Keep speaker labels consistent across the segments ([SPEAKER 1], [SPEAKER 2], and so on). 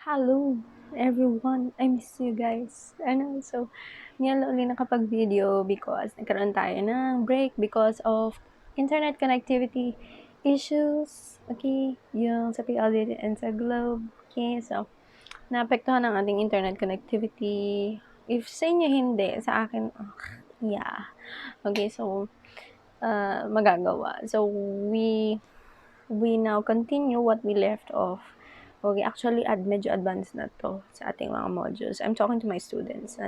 [SPEAKER 1] Hello, everyone. I miss you guys. Ngayon lang ulit nakapag-video because nagkaroon tayo ng break because of internet connectivity issues. Okay, yung sa PLDT and sa Globe. Okay, so, naapektuhan ang ating internet connectivity. If sa inyo hindi, sa akin, yeah. Okay, so, magagawa. So, we now continue what we left off. Okay, actually, medyo advanced na to sa ating mga modules. I'm talking to my students.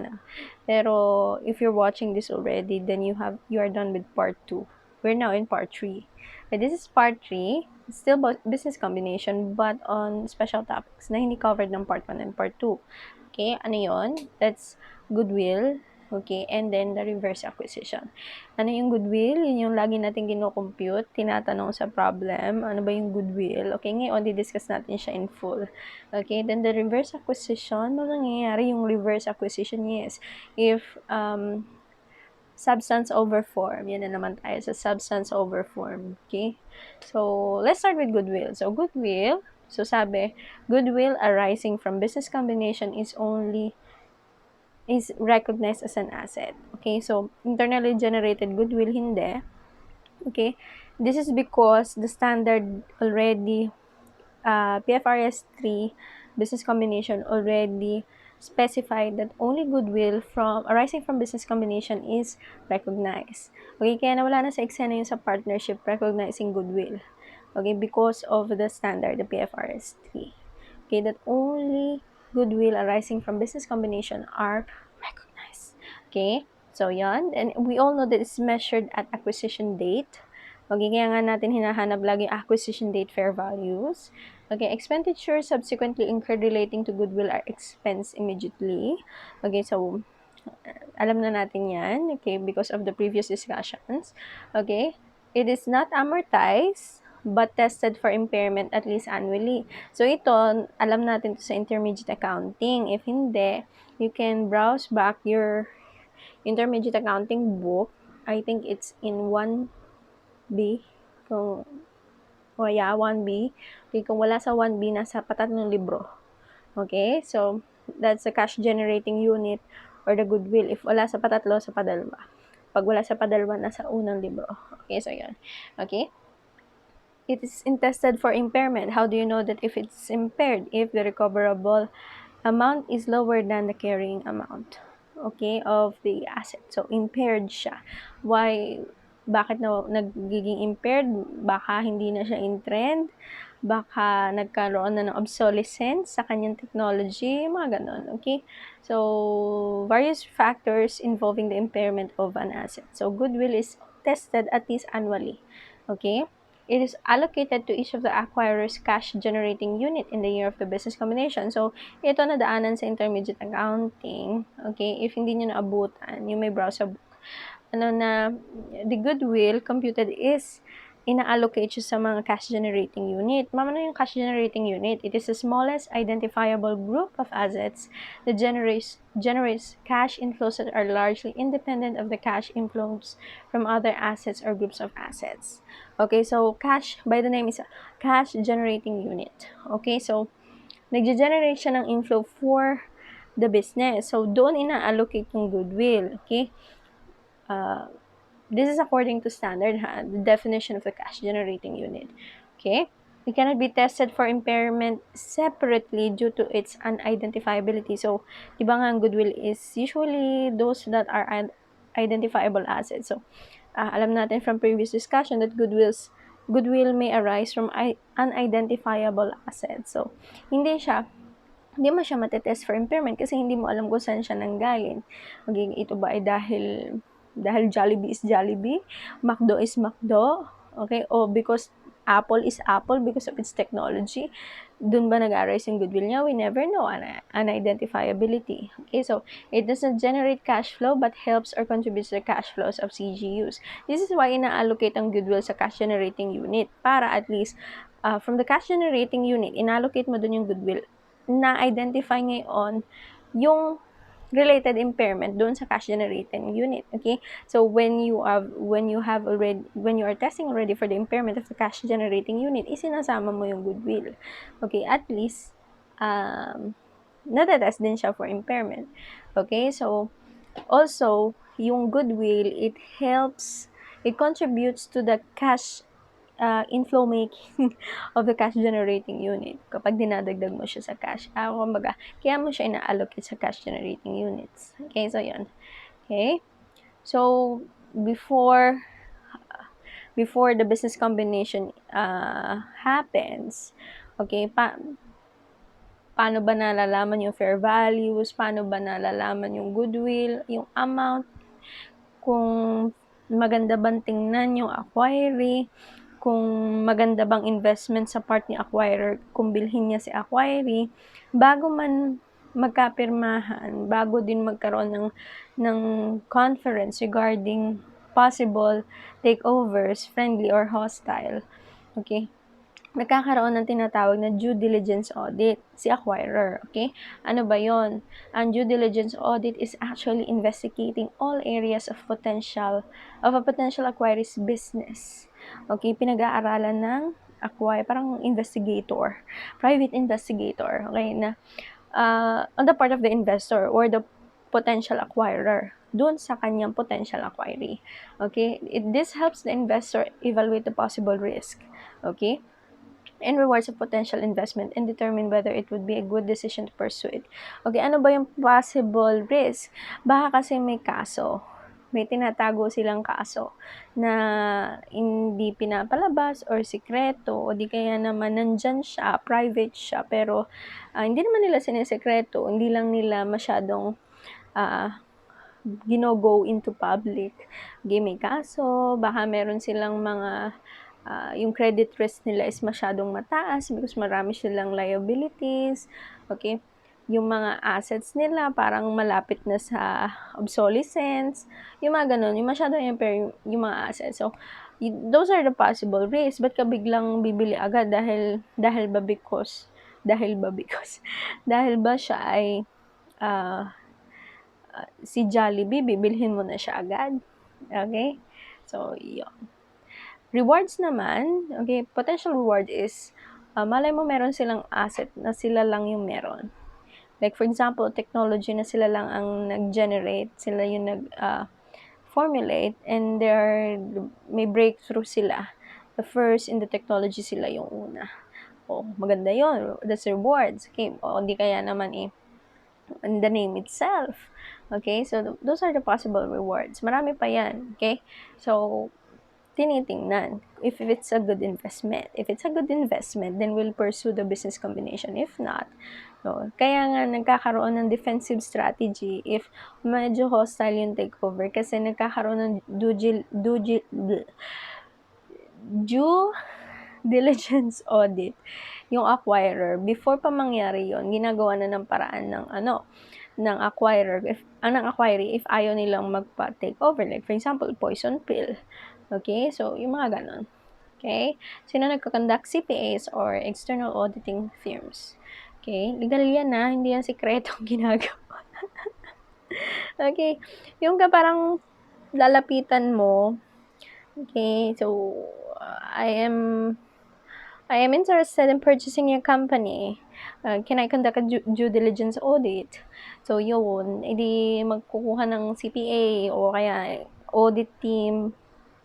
[SPEAKER 1] Pero, if you're watching this already, then you are done with part 2. We're now in part 3. And this is part 3. It's still about business combination, but on special topics na hindi covered ng part 1 and part 2. Okay, ano yon? That's goodwill. Okay, and then the reverse acquisition. Ano yung goodwill? Yun yung lagi natin kino-compute, tinatanong sa problem, ano ba yung goodwill? Okay, ngayon, di-discuss natin siya in full. Okay, then the reverse acquisition, ano nangyayari yung reverse acquisition? Yes, if substance over form, yan na naman tayo sa substance over form. Okay, so let's start with goodwill. So goodwill, so sabi, goodwill arising from business combination is recognized as an asset. Okay, so internally generated goodwill hindi. Okay, this is because the standard already, PFRS 3 business combination already specified that only goodwill arising from business combination is recognized. Okay, kaya nawala na sa eksena yung sa partnership recognizing goodwill. Okay, because of the standard, the PFRS 3. Okay, that only goodwill arising from business combination are recognized. Okay, so yan. And we all know that it's measured at acquisition date. Okay, kaya nga natin hinahanap lagi acquisition date fair values. Okay, expenditures subsequently incurred relating to goodwill are expensed immediately. Okay, so alam na natin yan. Okay, because of the previous discussions. Okay, it is not amortized but tested for impairment at least annually. So ito, alam natin to sa intermediate accounting. If hindi, you can browse back your intermediate accounting book. I think it's in 1B. Kung, 1B. Okay, kung wala sa 1B, nasa patat ng libro. Okay, so that's the cash generating unit or the goodwill. If wala sa patatlo, sa padalwa. Pag wala sa padalwa, nasa unang libro. Okay, so yan. Okay. It is intested for impairment. How do you know that if it's impaired? If the recoverable amount is lower than the carrying amount, okay, of the asset. So, impaired siya. Why? Bakit nagiging impaired? Baka hindi na siya in trend. Baka nagkaroon na ng obsolescence sa kanyang technology. Mga ganon, okay? So, various factors involving the impairment of an asset. So, goodwill is tested at least annually. Okay? It is allocated to each of the acquirer's cash-generating unit in the year of the business combination. So, ito nadaanan sa intermediate accounting. Okay, if hindi nyo naabutan, you may browse a book. The goodwill computed is ina-allocate siya sa mga cash-generating unit. Ano yung cash-generating unit? It is the smallest identifiable group of assets that generates cash inflows that are largely independent of the cash inflows from other assets or groups of assets. Okay, so cash, by the name is a cash-generating unit. Okay, so nag-generate siya ng inflow for the business. So, doon ina-allocate yung goodwill. Okay, this is according to standard, the definition of the cash generating unit. Okay, it cannot be tested for impairment separately due to its unidentifiability. So, diba nga ang goodwill is usually those that are identifiable assets. So, alam natin from previous discussion that goodwill may arise from unidentifiable assets. So, hindi mo siya matetest for impairment kasi hindi mo alam kung saan siya nanggaling. Okay, ito ba ay dahil Jollibee is Jollibee, McDo is McDo, okay, o because Apple is Apple because of its technology. Dun ba nag-arise yung goodwill niya? We never know. Unidentifiability. Okay, so it doesn't generate cash flow but helps or contributes to the cash flows of CGUs. This is why ina-allocate ang goodwill sa cash generating unit para at least from the cash generating unit, ina-allocate mo dun yung goodwill na-identify ngayon yung related impairment doon sa cash generating unit. Okay, so when you are testing already for the impairment of the cash generating unit, isinasama mo yung goodwill. Okay, at least natetest din siya for impairment. Okay, so also, yung goodwill, it contributes to the cash inflow making of the cash generating unit kapag dinadagdag mo siya sa cash. Kumbaga, kaya mo siya ina-allocate sa cash generating units. Okay, so yun. Okay? So, before the business combination happens, okay, paano ba nalalaman yung fair values, paano ba nalalaman yung goodwill, yung amount, kung maganda bang tingnan yung acquiree, kung maganda bang investment sa part ni acquirer, kung bilhin niya si acquiree, bago man magkapirmahan, bago din magkaroon ng conference regarding possible takeovers, friendly or hostile. Okay? Nagkakaroon ng tinatawag na due diligence audit si acquirer. Okay? Ano ba yon? Ang due diligence audit is actually investigating all areas of a potential acquirer's business. Okay? Pinag-aaralan ng parang investigator, private investigator. Okay? Na on the part of the investor or the potential acquirer doon sa kanyang potential acquiree. Okay? This helps the investor evaluate the possible risk. Okay? And rewards of potential investment and determine whether it would be a good decision to pursue it. Okay, ano ba yung possible risk? Baka kasi may kaso. May tinatago silang kaso na hindi pinapalabas or sikreto o di kaya naman nandyan siya, private siya, pero hindi naman nila sinisekreto, hindi lang nila masyadong gino-go into public. Okay, may kaso, baka meron silang mga yung credit risk nila is masyadong mataas because marami silang liabilities. Okay, yung mga assets nila parang malapit na sa obsolescence, yung mga ganun, yung masyadong impair yung mga assets. So, those are the possible risks. Ba't ka biglang bibili agad dahil ba dahil ba siya ay si Jollibee, bibilhin mo na siya agad. Okay? So, yun. Rewards naman, okay, potential reward is, malay mo meron silang asset na sila lang yung meron. Like for example, technology na sila lang ang nag-generate, sila yung nag-formulate, and may breakthrough sila. The first in the technology sila yung una. Maganda yon. That's rewards. Okay, hindi kaya naman in the name itself. Okay, so those are the possible rewards. Marami pa yan. Okay, so tinitingnan if it's a good investment. If it's a good investment, then we'll pursue the business combination. If not, no. Kaya nga nagkakaroon ng defensive strategy if medyo hostile yung takeover kasi nagkakaroon ng due diligence audit yung acquirer. Before pa mangyari yon, ginagawa na ng paraan ng acquirer, ng acquiree if ayaw nilang magpa-take over. Like, for example, poison pill. Okay? So, yung mga ganon. Okay? Sino nagkakonduct? CPAs or external auditing firms. Okay? Legal yan na, hindi yan sikretong ginagawa. Okay? Yung parang lalapitan mo, okay, so, I am interested in purchasing your company. Can I conduct a due diligence audit? So, yun. Edi magkukuha ng CPA o kaya audit team,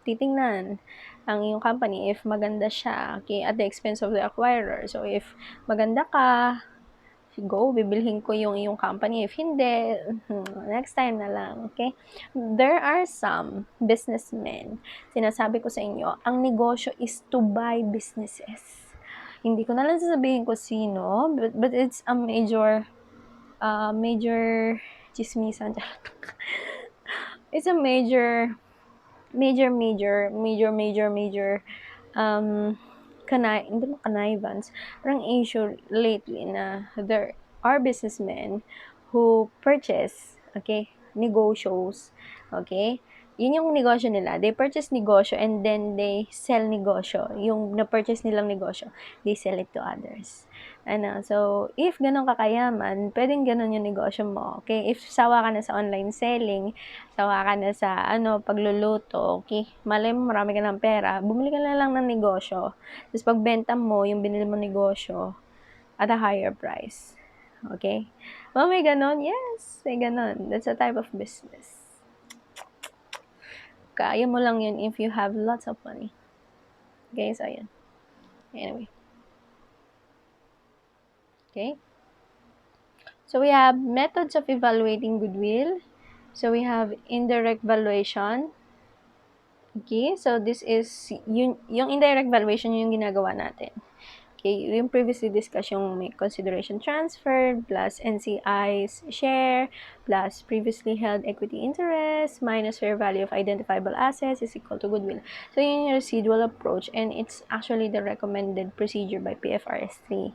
[SPEAKER 1] titingnan ang iyong company if maganda siya, okay, at the expense of the acquirer. So, if maganda ka, go, bibilhin ko yung iyong company. If hindi, next time na lang, okay? There are some businessmen, sinasabi ko sa inyo, ang negosyo is to buy businesses. Hindi ko na lang sasabihin ko sino, but it's a major chismisan. It's a major hindi mo connivance, parang issue lately na there are businessmen who purchase, okay, negosyo, okay, yun yung negosyo nila. They purchase negosyo and then they sell negosyo. Yung na-purchase nilang negosyo, they sell it to others. So, if ganun kakayaman, pwedeng ganun yung negosyo mo. Okay? If sawa ka na sa online selling, sawa ka na sa pagluluto, okay? Malay mo marami ka ng pera, bumili ka na lang ng negosyo. Tapos pagbenta mo, yung binili mo negosyo, at a higher price. Okay? Oh, may ganon? Yes, may ganon. That's a type of business. Kaya mo lang yun if you have lots of money. Okay, so yun. Anyway. Okay? So we have methods of evaluating goodwill. So we have indirect valuation. Okay, so this is yung indirect valuation yung ginagawa natin. Okay, yung previously discussed yung may consideration transferred plus NCI's share plus previously held equity interest minus fair value of identifiable assets is equal to goodwill. So yun yung residual approach and it's actually the recommended procedure by PFRS 3.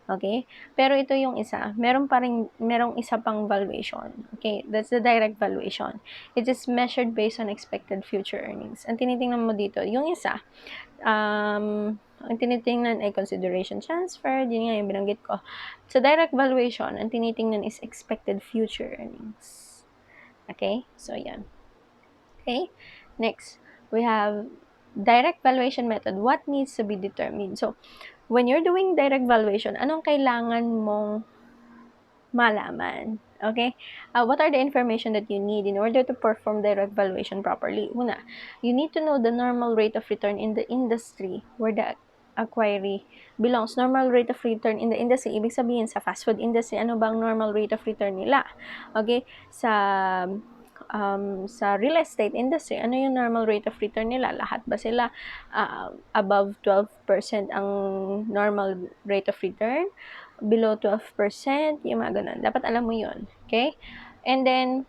[SPEAKER 1] Okay? Pero ito yung isa. Merong isa pang valuation. Okay? That's the direct valuation. It is measured based on expected future earnings. Ang tinitingnan mo dito, yung isa, ang tinitingnan ay consideration transferred, yun nga yung binanggit ko. Sa direct valuation, ang tinitingnan is expected future earnings. Okay? So, yan. Okay? Next, we have direct valuation method. What needs to be determined? So, when you're doing direct valuation, anong kailangan mong malaman? Okay? What are the information that you need in order to perform direct valuation properly? Una, you need to know the normal rate of return in the industry where the acquiree belongs. Normal rate of return in the industry, ibig sabihin sa fast food industry, ano bang normal rate of return nila? Okay? Sa real estate industry, ano yung normal rate of return nila? Lahat ba sila above 12% ang normal rate of return? Below 12%? Yung mga ganun. Dapat alam mo yun. Okay? And then,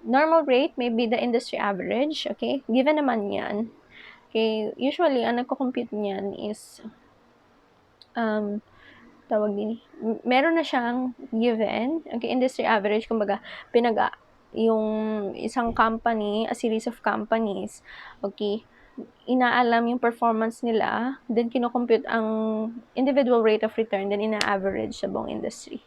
[SPEAKER 1] normal rate may be the industry average. Okay? Given naman yan. Okay? Usually, ang nagko-compute niyan is tawag din, meron na siyang given, okay, industry average, kumbaga, yung isang company, a series of companies, okay, inaalam yung performance nila, then kinocompute ang individual rate of return, then ina-average sa buong industry.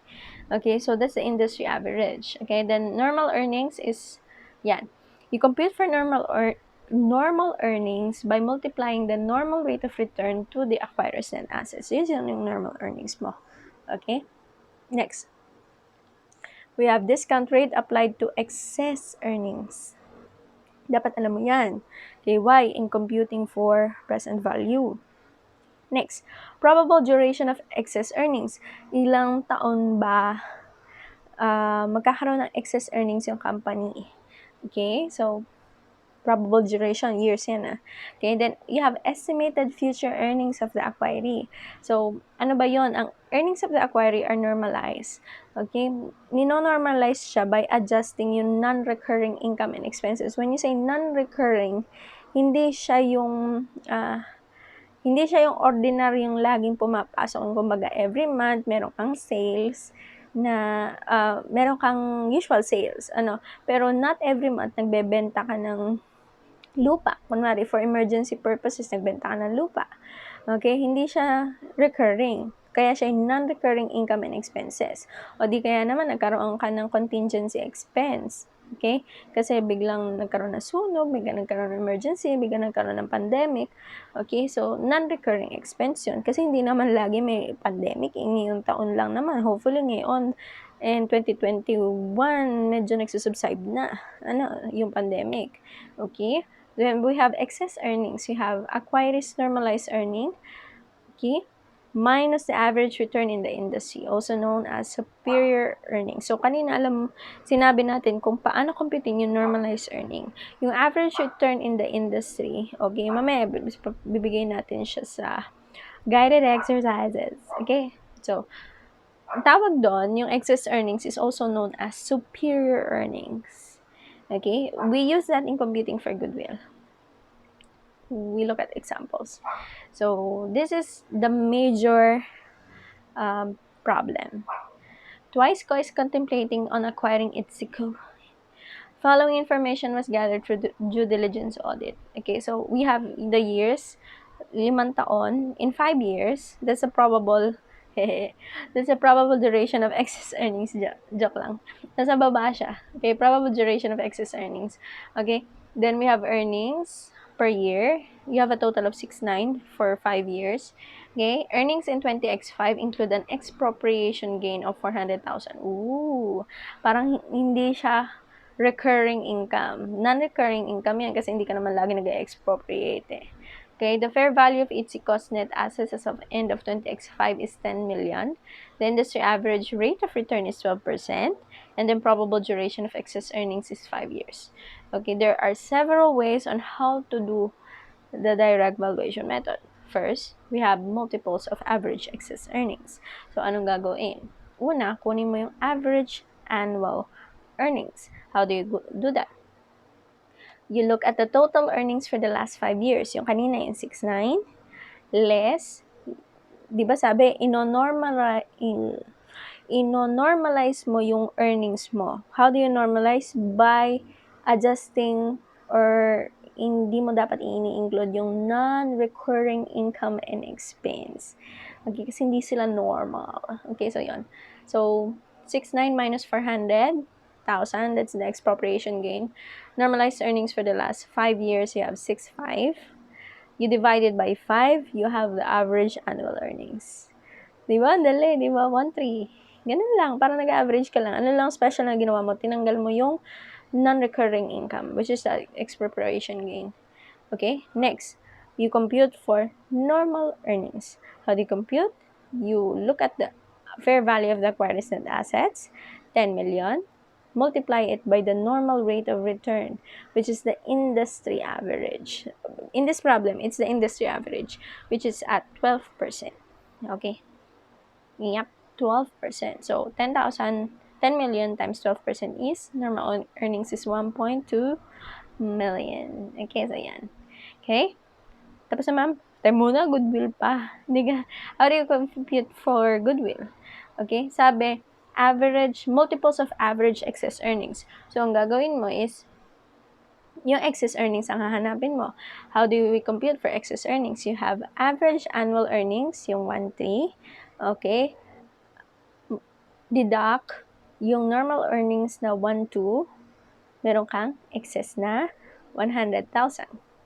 [SPEAKER 1] Okay, so that's the industry average. Okay, then normal earnings is, yan. You compute for normal earnings by multiplying the normal rate of return to the acquirer's net assets. Yun yung normal earnings mo. Okay? Next. We have discount rate applied to excess earnings. Dapat alam mo yan. Okay, why? In computing for present value. Next, probable duration of excess earnings. Ilang taon ba magkakaroon ng excess earnings yung company? Okay, so probable duration, years yan. Okay, then you have estimated future earnings of the acquiree. So, ano ba yon? Ang earnings of the acquiree are normalized. Okay, nino-normalize siya by adjusting yung non-recurring income and expenses. When you say non-recurring, hindi siya yung ordinaryong laging pumapasok. Kumbaga, every month, meron kang sales na, meron kang usual sales. Pero not every month, nagbebenta ka ng lupa. Kunwari, for emergency purposes, nagbenta ka ng lupa. Okay? Hindi siya recurring. Kaya siya non-recurring income and expenses. O di kaya naman, nagkaroon ka ng contingency expense. Okay? Kasi biglang nagkaroon ng sunog, biglang nagkaroon ng emergency, biglang nagkaroon ng pandemic. Okay? So, non-recurring expense yun. Kasi hindi naman lagi may pandemic. Ngayong taon lang naman. Hopefully ngayon, and 2021, medyo nagsusubside na. Yung pandemic. Okay? Then we have excess earnings. We have acquirer's normalized earning, okay, minus the average return in the industry, also known as superior earnings. So, kanina sinabi natin kung paano computing yung normalized earning. Yung average return in the industry, okay, mamaya bibigay natin siya sa guided exercises. Okay? So, ang tawag doon, yung excess earnings is also known as superior earnings. Okay? We use that in computing for goodwill. We look at examples. So, this is the major problem. TwiceCo is contemplating on acquiring Itziko. Following information was gathered through the due diligence audit. Okay, so we have the years, 5 taon. In 5 years, that's a probable duration of excess earnings. Joke lang. Nasa baba siya. Okay, probable duration of excess earnings. Okay, then we have earnings. per year. You have a total of 6.9 for 5 years. Okay? Earnings in 20x5 include an expropriation gain of 400,000. Ooh, parang hindi siya recurring income. Non-recurring income yan kasi hindi ka naman lagi nag-expropriate eh. Okay, the fair value of each cost net assets as of end of 20x5 is 10 million. The industry average rate of return is 12%, and the probable duration of excess earnings is 5 years. Okay, there are several ways on how to do the direct valuation method. First, we have multiples of average excess earnings. So, anong gagawin? Una, kunin mo yung average annual earnings. How do you do that? You look at the total earnings for the last 5 years. Yung kanina, yung 6.9, less, di ba sabi, ino-normalize mo yung earnings mo. How do you normalize? By adjusting or hindi mo dapat ini-include yung non-recurring income and expense. Okay, kasi hindi sila normal. Okay, so yun. So, 6.9 minus 400,000, that's the expropriation gain. Normalized earnings for the last 5 years, you have 6.5. You divide it by 5, you have the average annual earnings. Di ba? Dali, di ba? 1.3. Ganun lang. Parang nag-average ka lang. Ano lang special na ginawa mo? Tinanggal mo yung non-recurring income, which is the expropriation gain. Okay? Next, you compute for normal earnings. How do you compute? You look at the fair value of the acquired net assets, 10 million, multiply it by the normal rate of return, which is the industry average. In this problem, it's the industry average, which is at 12%. Okay? Yep, 12%. So, 10 million times 12% is, normal earnings is 1.2 million. Okay, so yan. Okay? Tapos na, ma'am. Time muna, Goodwill pa. How do you compute for Goodwill? Okay, sabi, multiples of average excess earnings. So, ang gagawin mo is, yung excess earnings ang hahanapin mo. How do we compute for excess earnings? You have average annual earnings, yung 1.3. Okay, deduct yung normal earnings na 1.2, meron kang excess na 100,000.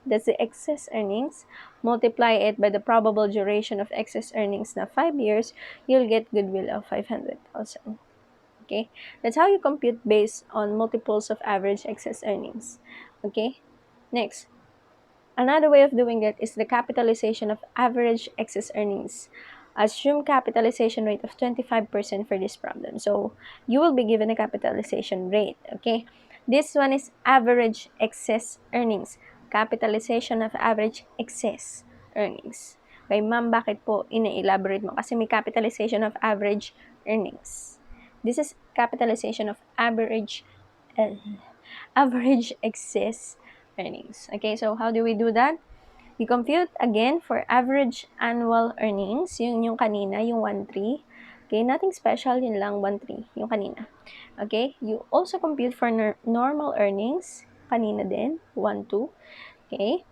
[SPEAKER 1] That's the excess earnings. Multiply it by the probable duration of excess earnings na 5 years, you'll get goodwill of 500,000. Okay? That's how you compute based on multiples of average excess earnings. Okay? Next, another way of doing that is the capitalization of average excess earnings. Assume capitalization rate of 25% for this problem. So, you will be given a capitalization rate, okay? This one is average excess earnings. Capitalization of average excess earnings. Okay, ma'am, bakit po ina-elaborate mo? Kasi may capitalization of average earnings. This is capitalization of average excess earnings. Okay, so how do we do that? You compute again for average annual earnings, yung kanina, yung 1.3. Okay, nothing special, yun lang 1.3, yung kanina. Okay, you also compute for normal earnings, kanina din, 1.2. Okay,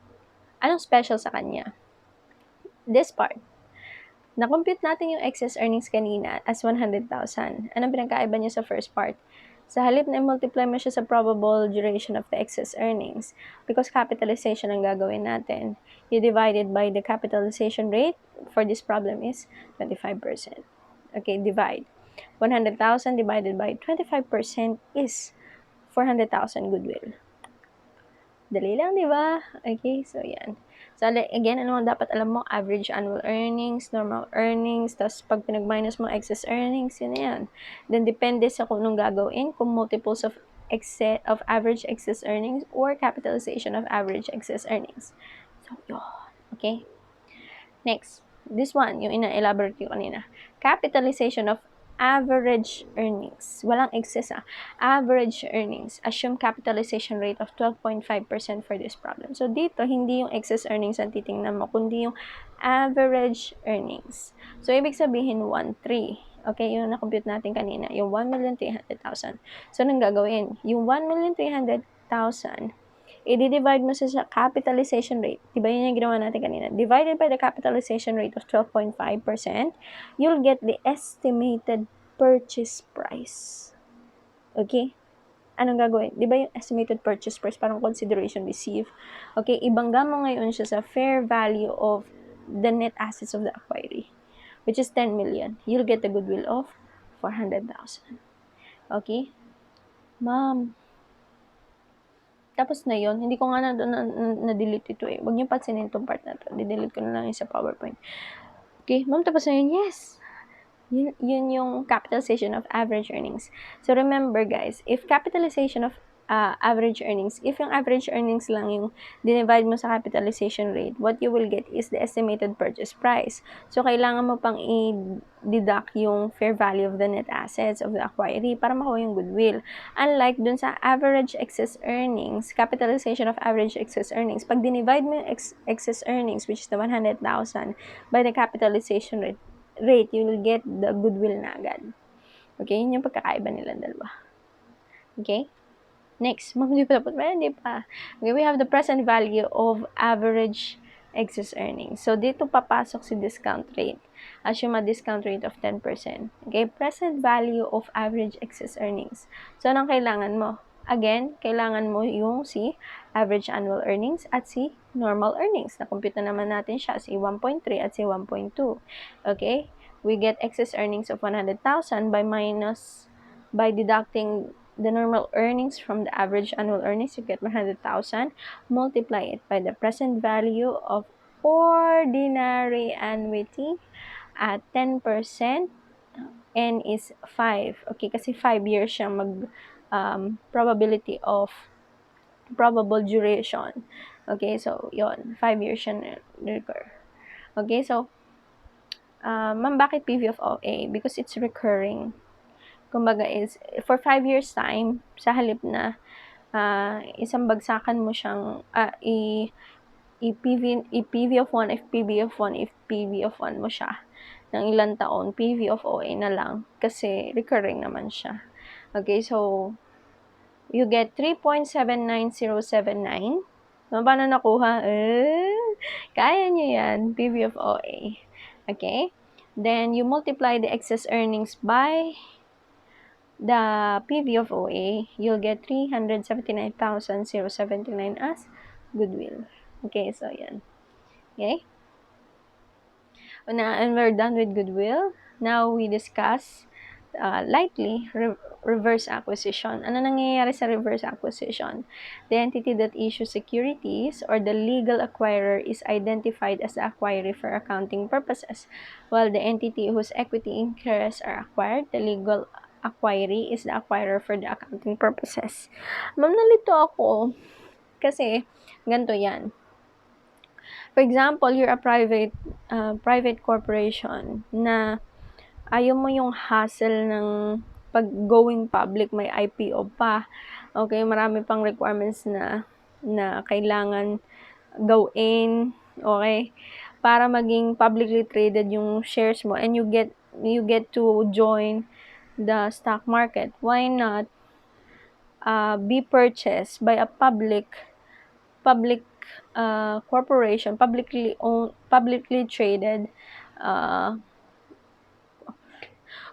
[SPEAKER 1] anong special sa kanya? This part. Na-compute natin yung excess earnings kanina as 100,000. Anong pinagkaiba niya sa first part? Sa halip na i-multiply mo siya sa probable duration of the excess earnings, because capitalization ang gagawin natin, you divide it by the capitalization rate for this problem is 25%. Okay, divide. 100,000 divided by 25% is 400,000 goodwill. Dali lang, di ba? Okay, so yan. So, again, ano dapat alam mo? Average annual earnings, normal earnings, tapos pag pinag-minus mo excess earnings, yun na yan. Then, depende sa kung anong gagawin, kung multiples of average excess earnings or capitalization of average excess earnings. So, yun. Okay? Next, this one, yung ina-elaborate ko kanina. Capitalization of average earnings. Walang excess Average earnings. Assume capitalization rate of 12.5% for this problem. So, dito, hindi yung excess earnings ang titingnan mo, kundi yung average earnings. So, ibig sabihin, 1.3. Okay, yung na-compute natin kanina, yung 1,300,000. So, nang gagawin, yung 1,300,000, i-divide mo sa capitalization rate. Diba yun yung ginawa natin kanina? Divided by the capitalization rate of 12.5%, you'll get the estimated purchase price. Okay? anong gagawin? Di ba yung estimated purchase price, parang consideration received? Okay, ibangga mo ngayon siya sa fair value of the net assets of the acquiree, which is 10 million. You'll get a goodwill of 400,000. Okay? Ma'am, tapos na yon, hindi ko nga na-delete ito eh. Huwag niyo pansinin itong part na to. Di-delete ko na lang yung sa PowerPoint. Okay, ma'am, tapos na yun. Yes! Yun yung capitalization of average earnings. So, remember guys, if capitalization of average earnings, if yung average earnings lang yung dinivide mo sa capitalization rate, what you will get is the estimated purchase price. So, kailangan mo pang i-deduct yung fair value of the net assets of the acquiree para makuha yung goodwill. Unlike dun sa average excess earnings, capitalization of average excess earnings, pag dinivide mo yung excess earnings, which is the 100,000, by the capitalization rate, you will get the goodwill na agad. Okay, yun yung pagkakaiba nilang dalawa. Okay? Next, hindi pa tapos. Hindi pa. Okay, we have the present value of average excess earnings. So, dito papasok si discount rate. Assume a discount rate of 10%. Okay, present value of average excess earnings. So, anong kailangan mo? Again, kailangan mo yung si average annual earnings at si normal earnings. Na-compute na naman natin siya si 1.3 at si 1.2. Okay? We get excess earnings of 100,000 by deducting the normal earnings from the average annual earnings. You get 100,000. Multiply it by the present value of ordinary annuity at 10%. N is 5. Okay, kasi 5 years siya probability of probable duration. Okay, so yon 5 years siya recur. Okay, so ma'am, bakit PV of OA? Because it's recurring. Kumbaga is, for 5 years time, sa halip na isang bagsakan mo siyang i-PV of 1, if PV of 1, if PV of 1 mo siya ng ilang taon, PV of OA na lang kasi recurring naman siya. Okay, so you get 3.79079. Paano nakuha? Kaya nyo yan, PV of OA. Okay? Then, you multiply the excess earnings by the PV of OA, you'll get 379,079 as goodwill. Okay, so yan. Okay? And we're done with goodwill. Now, we discuss lightly reverse acquisition. Ano nangyayari sa reverse acquisition? The entity that issues securities or the legal acquirer is identified as the acquirer for accounting purposes, while the entity whose equity interests are acquired, the legal acquiree, is the acquirer for the accounting purposes. Ma'am, nalito ako kasi ganito yan. For example, you're a private corporation na ayaw mo yung hassle ng pag going public, may IPO pa. Okay, marami pang requirements na kailangan gawin, okay, para maging publicly traded yung shares mo and you get to join the stock market. Why not be purchased by a public corporation, publicly owned, publicly traded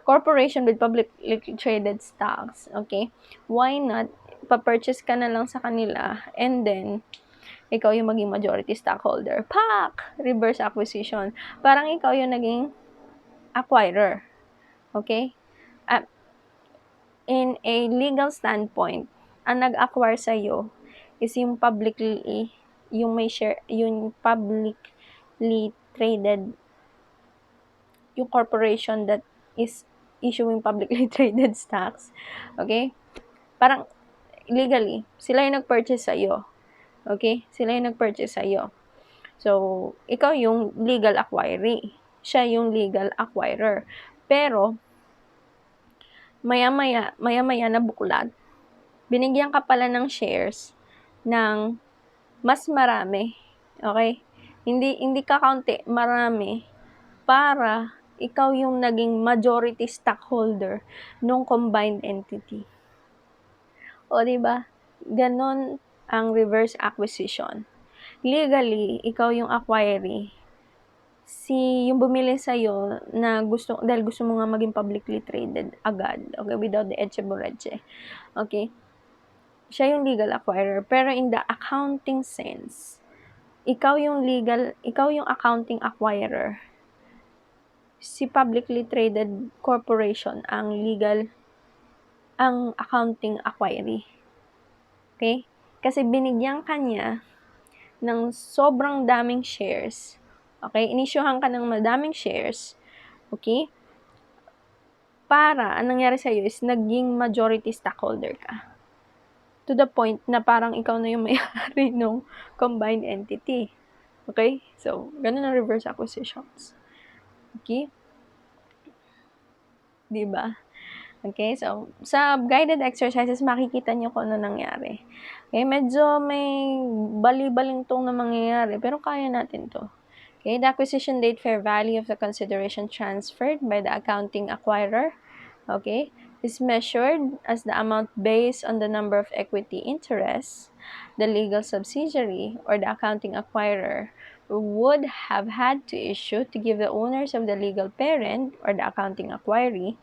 [SPEAKER 1] corporation with publicly traded stocks. Okay? Why not pa-purchase ka na lang sa kanila and then ikaw yung maging majority stockholder. Pak! Reverse acquisition. Parang ikaw yung naging acquirer. Okay? In a legal standpoint, ang nag-acquire sa'yo is yung may share, yung publicly traded, yung corporation that is issuing publicly traded stocks. Okay? Parang legally, sila yung nag-purchase sa'yo. Okay? Sila yung nag-purchase sa'yo. So, ikaw yung legal acquiree. Siya yung legal acquirer. Pero, maya-maya na buklat, binigyan ka pala ng shares ng mas marami. Okay? Hindi ka kaunti, marami. Para ikaw yung naging majority stockholder nung combined entity. O, diba? Ganon ang reverse acquisition. Legally, ikaw yung acquiree. Yung bumili sa'yo na dahil gusto mo nga maging publicly traded agad. Okay? Without the etche boreche. Okay? siya yung legal acquirer, pero in the accounting sense, ikaw yung accounting acquirer. Si publicly traded corporation ang accounting acquiree. Okay? Kasi binigyan ka niya ng sobrang daming shares. Okay? Inisyuhan ka ng madaming shares. Okay? Para, anong nangyari sa'yo is naging majority stockholder ka. To the point na parang ikaw na yung may-ari ng combined entity. Okay? So, ganun ang reverse acquisitions. Okay? Diba? Okay? So, sa guided exercises, makikita nyo kung ano nangyari. Okay? Medyo may bali-baling tong na mangyayari, pero kaya natin to. Okay? The acquisition date fair value of the consideration transferred by the accounting acquirer, okay, is measured as the amount based on the number of equity interests the legal subsidiary or the accounting acquirer would have had to issue to give the owners of the legal parent or the accounting acquiree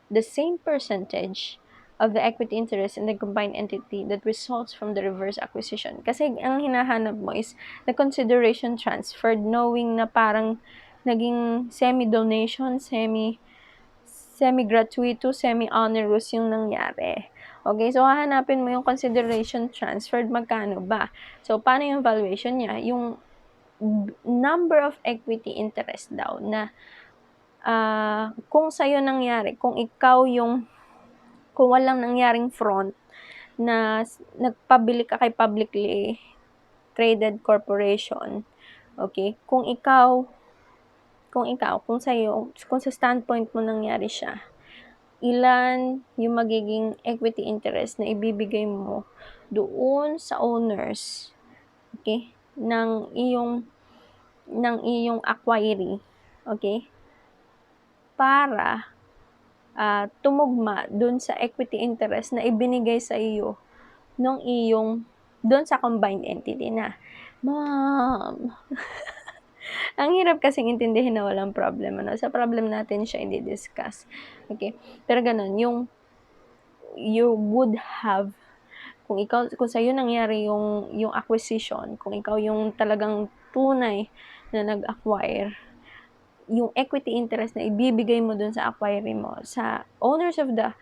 [SPEAKER 1] the same percentage of the equity interest in the combined entity that results from the reverse acquisition. Kasi ang hinahanap mo is the consideration transferred, knowing na parang naging semi-donation, semi-gratuito, semi-onerous yung nangyari. Okay, so hahanapin mo yung consideration transferred, magkano ba? So, paano yung valuation niya? Yung number of equity interest daw na kung sa'yo nangyari, kung walang nangyaring front na nagpabili ka kay publicly traded corporation, okay, kung sa standpoint mo nangyari siya, ilan yung magiging equity interest na ibibigay mo doon sa owners, okay, ng iyong acquiree, okay, para tumugma dun sa equity interest na ibinigay sa iyo doon sa combined entity na. Ma'am, ang hirap kasing intindihin na walang problem, ano? Sa problem natin siya i-discuss. Okay? Pero ganun, you would have, kung sa'yo nangyari yung acquisition, kung ikaw yung talagang tunay na nag-acquire, yung equity interest na ibibigay mo dun sa acquiree mo, sa owners of the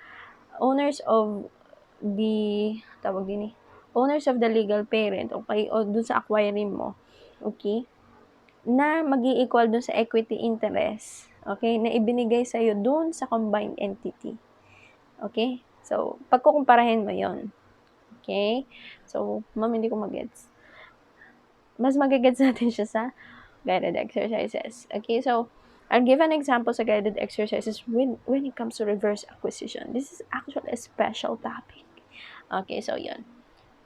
[SPEAKER 1] legal parent, okay, o dun sa acquiring mo, okay, na mag-i-equal dun sa equity interest, okay, na ibinigay sa'yo dun sa combined entity. Okay? So, pagkukumparahin mo yon. Okay? So, ma'am, hindi ko mag-gets. Mas mag-gets natin siya sa guided exercises. Okay? So, I'll give an example sa guided exercises when it comes to reverse acquisition. This is actually a special topic. Okay, so yun.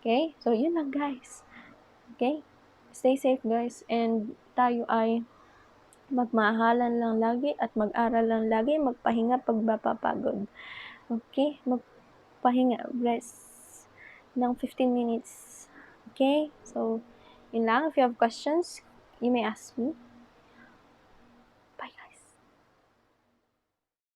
[SPEAKER 1] Okay? So, yun lang, guys. Okay? Stay safe, guys. And tayo ay magmahalan lang lagi at mag-aral lang lagi. Magpahinga pag mapapagod. Okay? Magpahinga. Rest ng 15 minutes. Okay? So, yun lang. If you have questions, you may ask me.